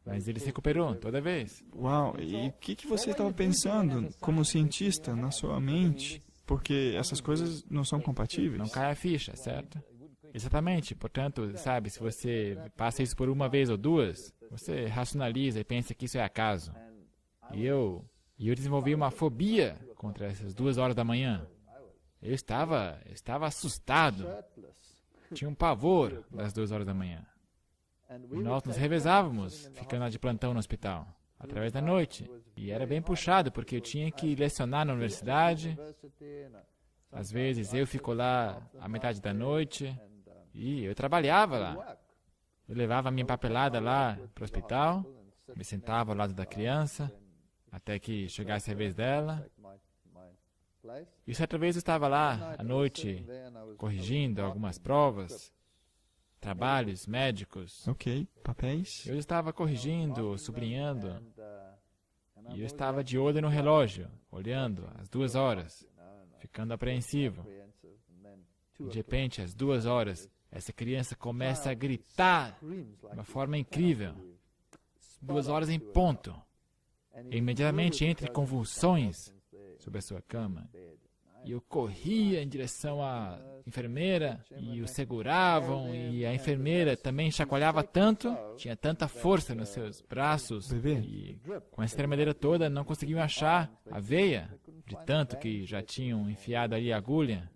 Mas ele se recuperou toda vez. Uau, e o que você estava pensando como cientista na sua mente? Porque essas coisas não são compatíveis. Não cai a ficha, certo? Exatamente. Portanto, sabe, se você passa isso por uma vez ou duas, você racionaliza e pensa que isso é acaso. E eu desenvolvi uma fobia contra essas 2 horas da manhã. Eu estava assustado. Tinha um pavor das 2 horas da manhã. E nós nos revezávamos, ficando lá de plantão no hospital, através da noite. E era bem puxado, porque eu tinha que lecionar na universidade. Às vezes eu fico lá a metade da noite. E eu trabalhava lá. Eu levava a minha papelada lá para o hospital, me sentava ao lado da criança, até que chegasse a vez dela. E certa vez eu estava lá à noite, corrigindo algumas provas, trabalhos médicos. Ok, papéis. Eu estava corrigindo, sublinhando, e eu estava de olho no relógio, olhando às 2 horas, ficando apreensivo. E de repente, às 2 horas, essa criança começa a gritar de uma forma incrível. 2 horas em ponto. E imediatamente entre convulsões sobre a sua cama. E eu corria em direção à enfermeira e o seguravam, e a enfermeira também chacoalhava tanto, tinha tanta força nos seus braços, Bebê. e com essa tremedeira toda não conseguiam achar a veia, de tanto que já tinham enfiado ali a agulha.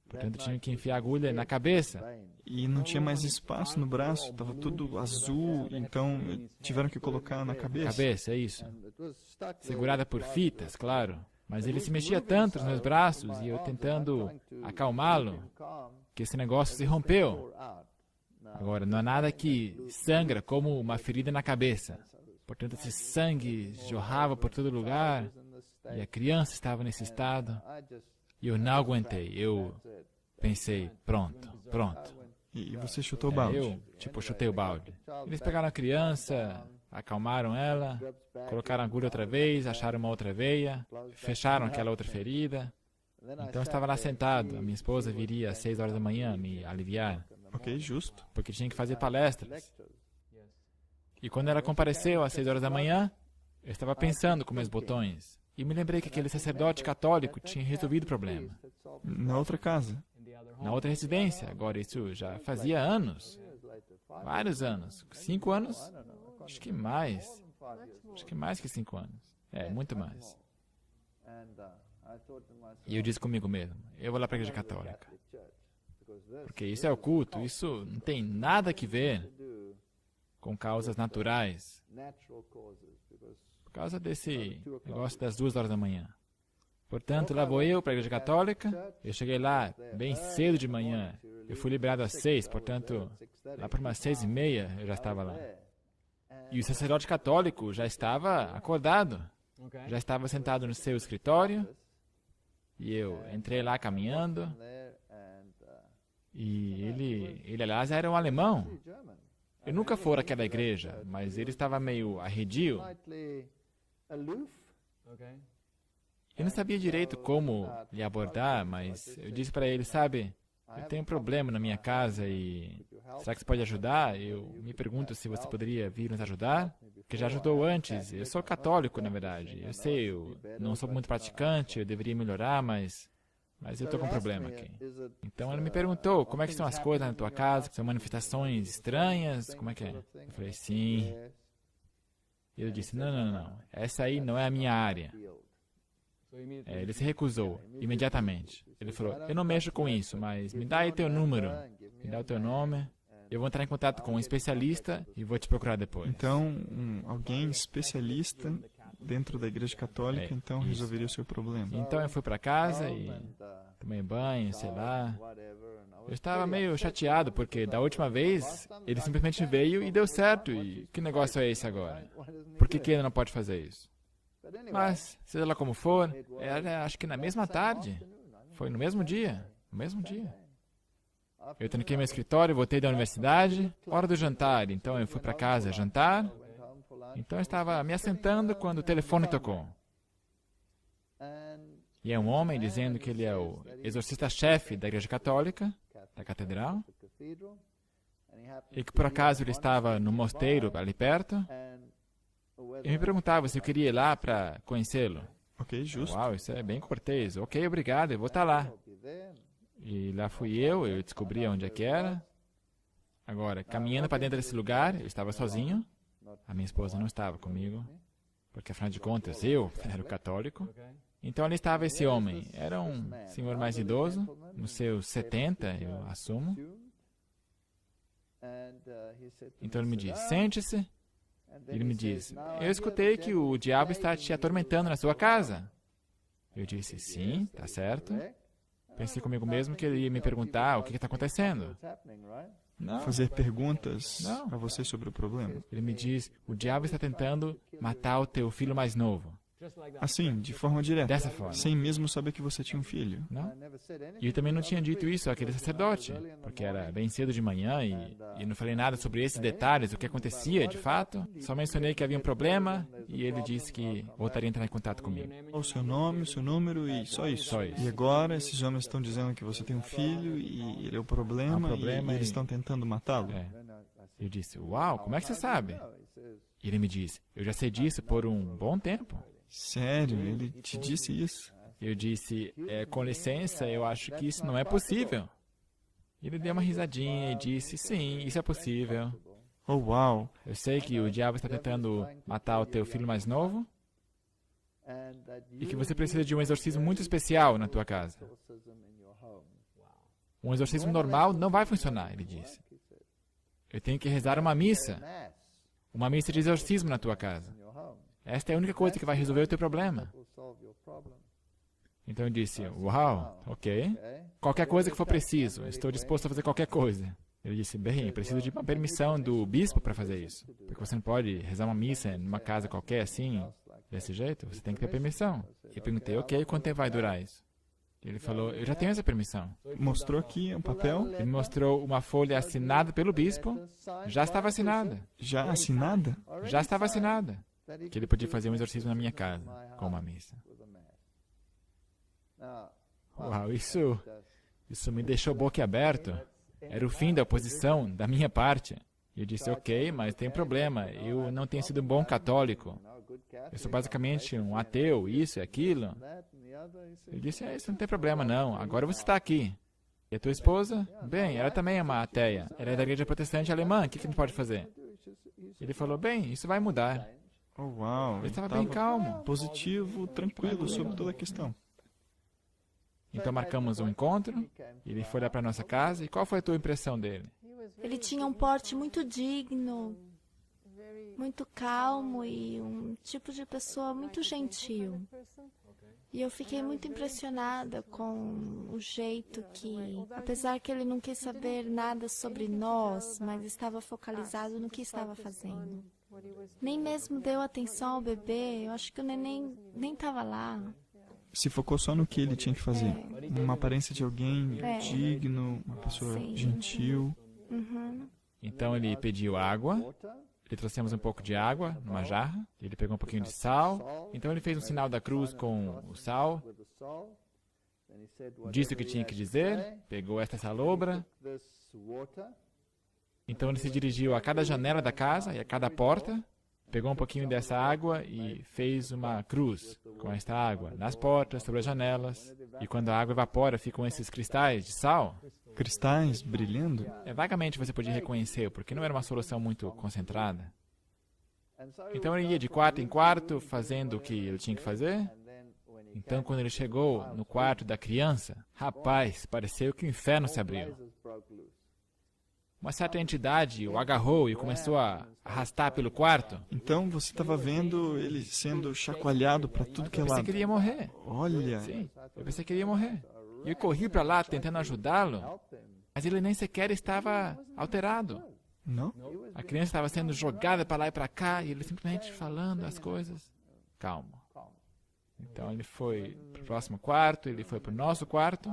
Portanto, tinha que enfiar a agulha na cabeça. E não tinha mais espaço no braço, estava tudo azul, então tiveram que colocar na cabeça. Cabeça, é isso. Segurada por fitas, claro. Mas ele se mexia tanto nos meus braços e eu tentando acalmá-lo, que esse negócio se rompeu. Agora, não há nada que sangra como uma ferida na cabeça. Portanto, esse sangue jorrava por todo lugar e a criança estava nesse estado. E eu não aguentei. Eu pensei, pronto. E você chutou o balde. Eu, chutei o balde. Eles pegaram a criança, acalmaram ela, colocaram a agulha outra vez, acharam uma outra veia, fecharam aquela outra ferida. Então eu estava lá sentado. A minha esposa viria às 6 horas da manhã me aliviar. Ok, justo. Porque tinha que fazer palestras. E quando ela compareceu às 6 horas da manhã, eu estava pensando com meus botões. E me lembrei que aquele sacerdote católico tinha resolvido o problema. Na outra casa. Na outra residência. Agora, isso já fazia anos. Vários anos. 5 anos? Acho que mais. Acho que mais que 5 anos. É, muito mais. E eu disse comigo mesmo, eu vou lá para a igreja católica. Porque isso é oculto, isso não tem nada a ver com causas naturais. Por causa desse negócio das 2 horas da manhã. Portanto, lá vou eu para a igreja católica. Eu cheguei lá bem cedo de manhã. Eu fui liberado às 6, portanto, lá por umas 6:30 eu já estava lá. E o sacerdote católico já estava acordado. Já estava sentado no seu escritório. E eu entrei lá caminhando. E ele aliás, era um alemão. Eu nunca fora àquela igreja, mas ele estava meio arredio. Eu não sabia direito como lhe abordar, mas eu disse para ele, sabe, eu tenho um problema na minha casa e será que você pode ajudar? Eu me pergunto se você poderia vir nos ajudar, porque já ajudou antes. Eu sou católico, na verdade. Eu sei, eu não sou muito praticante, eu deveria melhorar, mas eu estou com um problema aqui. Então ele me perguntou, como é que estão as coisas na tua casa? São manifestações estranhas? Como é que é? Eu falei, sim. E ele disse, não, essa aí não é a minha área. Ele se recusou imediatamente. Ele falou, eu não mexo com isso, mas me dá aí teu número, me dá o teu nome. Eu vou entrar em contato com um especialista e vou te procurar depois. Então, alguém especialista dentro da igreja católica, então resolveria o seu problema. Então eu fui para casa e tomei banho, sei lá. Eu estava meio chateado porque da última vez ele simplesmente veio e deu certo. E que negócio é esse agora? Por que ele não pode fazer isso? Mas, seja lá como for, era acho que na mesma tarde. Foi no mesmo dia. No mesmo dia. Eu tranquei meu escritório, voltei da universidade, hora do jantar. Então eu fui para casa jantar. Então eu estava me assentando quando o telefone tocou. E é um homem dizendo que ele é o exorcista-chefe da igreja católica, da catedral. E que por acaso ele estava no mosteiro ali perto. E me perguntava se eu queria ir lá para conhecê-lo. Ok, justo. Uau, isso é bem cortês. Ok, obrigado, eu vou estar lá. E lá fui eu descobri onde é que era. Agora, caminhando para dentro desse lugar, eu estava sozinho. A minha esposa não estava comigo, porque afinal de contas eu era o católico. Então ali estava esse homem. Era um senhor mais idoso, nos seus 70, eu assumo. Então ele me diz, sente-se. Ele me diz, eu escutei que o diabo está te atormentando na sua casa. Eu disse, sim, tá certo. Pensei comigo mesmo que ele ia me perguntar o que está acontecendo. Não. Fazer perguntas a você sobre o problema. Ele me diz, o diabo está tentando matar o teu filho mais novo. Assim, de forma direta. Dessa forma. Sem mesmo saber que você tinha um filho. Não? E eu também não tinha dito isso àquele sacerdote, porque era bem cedo de manhã e não falei nada sobre esses detalhes, o que acontecia de fato. Só mencionei que havia um problema e ele disse que voltaria a entrar em contato comigo. O seu nome, o seu número e só isso. Só isso. E agora esses homens estão dizendo que você tem um filho e ele é o problema, e eles estão tentando matá-lo. Eu disse, uau, como é que você sabe? E ele me disse, eu já sei disso por um bom tempo. Sério? Ele te disse isso? Eu disse, com licença, eu acho que isso não é possível. Ele deu uma risadinha e disse, sim, isso é possível. Oh, uau! Eu sei que o diabo está tentando matar o teu filho mais novo. e que você precisa de um exorcismo muito especial na tua casa. Um exorcismo normal não vai funcionar, ele disse. Eu tenho que rezar uma missa de exorcismo na tua casa. Esta é a única coisa que vai resolver o teu problema. Então eu disse, uau, ok. Qualquer coisa que for preciso, estou disposto a fazer qualquer coisa. Ele disse, bem, eu preciso de uma permissão do bispo para fazer isso. Porque você não pode rezar uma missa numa casa qualquer assim, desse jeito. Você tem que ter permissão. E eu perguntei, ok, quanto tempo vai durar isso? Ele falou, eu já tenho essa permissão. Mostrou aqui um papel. Ele mostrou uma folha assinada pelo bispo. Já estava assinada. Já assinada? Já estava assinada. Que ele podia fazer um exorcismo na minha casa, com uma missa. Uau, isso me deixou boquiaberto. Era o fim da oposição da minha parte. E eu disse, ok, mas tem problema. Eu não tenho sido um bom católico. Eu sou basicamente um ateu, isso e aquilo. Ele disse, isso não tem problema não. Agora você está aqui. E a tua esposa? Bem, ela também é uma ateia. Ela é da igreja protestante alemã. O que a gente pode fazer? Ele falou, bem, isso vai mudar. Oh, uau. Ele estava bem calmo. Positivo, tranquilo sobre toda a questão. Então marcamos um encontro. Ele foi lá para nossa casa. E qual foi a tua impressão dele? Ele tinha um porte muito digno, muito calmo e um tipo de pessoa muito gentil. E eu fiquei muito impressionada com o jeito que, apesar que ele não quis saber nada sobre nós, mas estava focalizado no que estava fazendo. Nem mesmo deu atenção ao bebê, eu acho que o neném nem estava lá. Se focou só no que ele tinha que fazer. Uma aparência de alguém digno, uma pessoa gentil. Uhum. Então ele pediu água. Ele trouxemos um pouco de água numa jarra. Ele pegou um pouquinho de sal. Então ele fez um sinal da cruz com o sal. Disse o que tinha que dizer. Pegou esta salobra. Então ele se dirigiu a cada janela da casa e a cada porta. Pegou um pouquinho dessa água e fez uma cruz com esta água nas portas, sobre as janelas. E quando a água evapora, ficam esses cristais de sal. Cristais brilhando? Vagamente você podia reconhecer, porque não era uma solução muito concentrada. Então ele ia de quarto em quarto, fazendo o que ele tinha que fazer. Então quando ele chegou no quarto da criança, rapaz, pareceu que o inferno se abriu. Uma certa entidade o agarrou e começou a arrastar pelo quarto. Então você estava vendo ele sendo chacoalhado para tudo que é Eu pensei lado. que ele ia morrer. Olha. Sim, eu pensei que ele ia morrer. E eu corri para lá tentando ajudá-lo, mas ele nem sequer estava alterado. Não? A criança estava sendo jogada para lá e para cá e ele simplesmente falando as coisas. Calmo. Então ele foi para o próximo quarto, ele foi para o nosso quarto.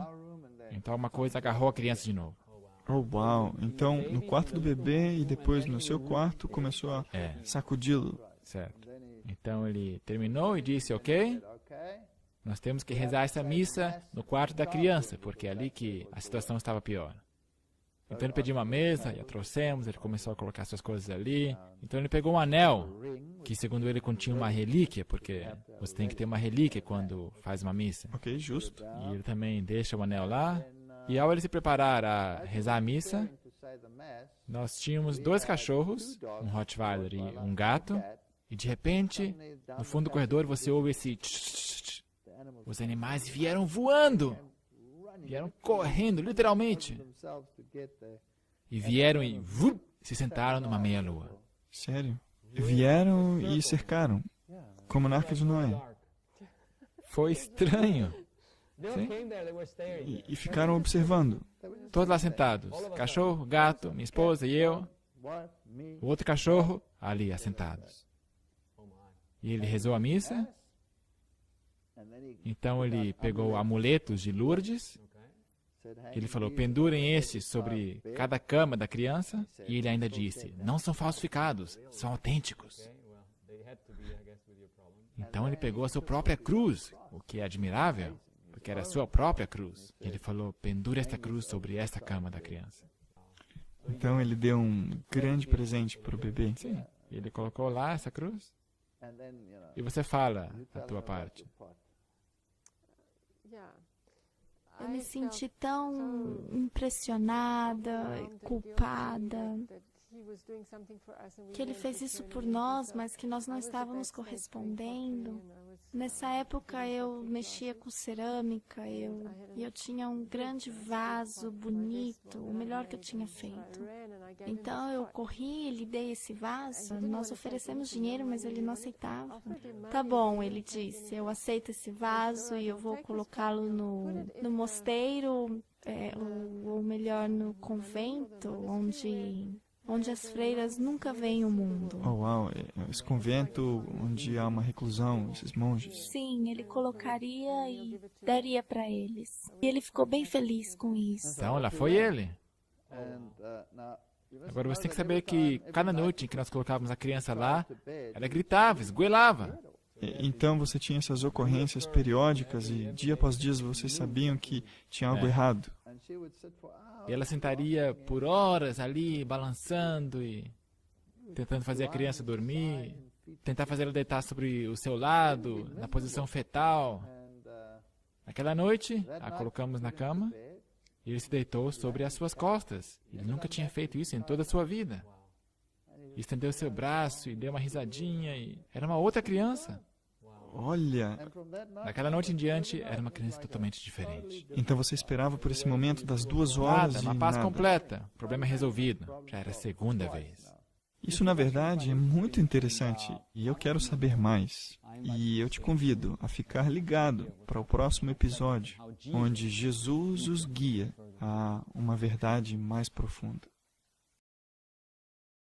Então uma coisa agarrou a criança de novo. Oh, uau. Então, no quarto do bebê e depois no seu quarto, começou a sacudi-lo. Certo. Então ele terminou e disse, ok, nós temos que rezar essa missa no quarto da criança, porque é ali que a situação estava pior. Então ele pediu uma mesa e a trouxemos, ele começou a colocar suas coisas ali. Então ele pegou um anel, que segundo ele continha uma relíquia, porque você tem que ter uma relíquia quando faz uma missa. Ok, justo. E ele também deixa o anel lá. E ao ele se preparar a rezar a missa, nós tínhamos 2 cachorros, um Rottweiler e um gato, e de repente, no fundo do corredor, você ouve esse tch. Os animais vieram voando, vieram correndo, literalmente, e vieram e se sentaram numa meia-lua. Sério? Vieram e cercaram, como na Arca de Noé. Foi estranho. Sim? Came there, they were staring. E ficaram observando. Todos lá sentados. Cachorro, gato, minha esposa e eu. O outro cachorro, ali, assentados. E ele rezou a missa. Então ele pegou amuletos de Lourdes. Ele falou, pendurem estes sobre cada cama da criança. E ele ainda disse, não são falsificados, são autênticos. Então ele pegou a sua própria cruz, o que é admirável, porque era a sua própria cruz. E ele falou, pendure esta cruz sobre esta cama da criança. Então ele deu um grande presente para o bebê. Sim, ele colocou lá essa cruz. E você fala a tua parte. Eu me senti tão impressionada, culpada, que ele fez isso por nós, mas que nós não estávamos correspondendo. Nessa época eu mexia com cerâmica, e eu tinha um grande vaso bonito, o melhor que eu tinha feito. Então eu corri e lhe dei esse vaso. Nós oferecemos dinheiro, mas ele não aceitava. Tá bom, ele disse, eu aceito esse vaso e eu vou colocá-lo no mosteiro, ou melhor, no convento, onde as freiras nunca veem o mundo. Oh, uau, esse convento onde há uma reclusão, esses monges. Sim, ele colocaria e daria para eles. E ele ficou bem feliz com isso. Então, lá foi ele. Agora você tem que saber que cada noite em que nós colocávamos a criança lá, ela gritava, esgoelava. Então você tinha essas ocorrências periódicas e dia após dia vocês sabiam que tinha algo errado. E ela sentaria por horas ali, balançando e tentando fazer a criança dormir, tentar fazer ela deitar sobre o seu lado, na posição fetal. Naquela noite, a colocamos na cama e ele se deitou sobre as suas costas. Ele nunca tinha feito isso em toda a sua vida. E estendeu seu braço e deu uma risadinha e era uma outra criança. Olha, Daquela noite em diante, era uma criança totalmente diferente. então você esperava por esse momento das 2 horas Nada, e uma paz nada. completa. Problema resolvido. Já era a segunda vez. Isso, na verdade, é muito interessante e eu quero saber mais. E eu te convido a ficar ligado para o próximo episódio, onde Jesus os guia a uma verdade mais profunda.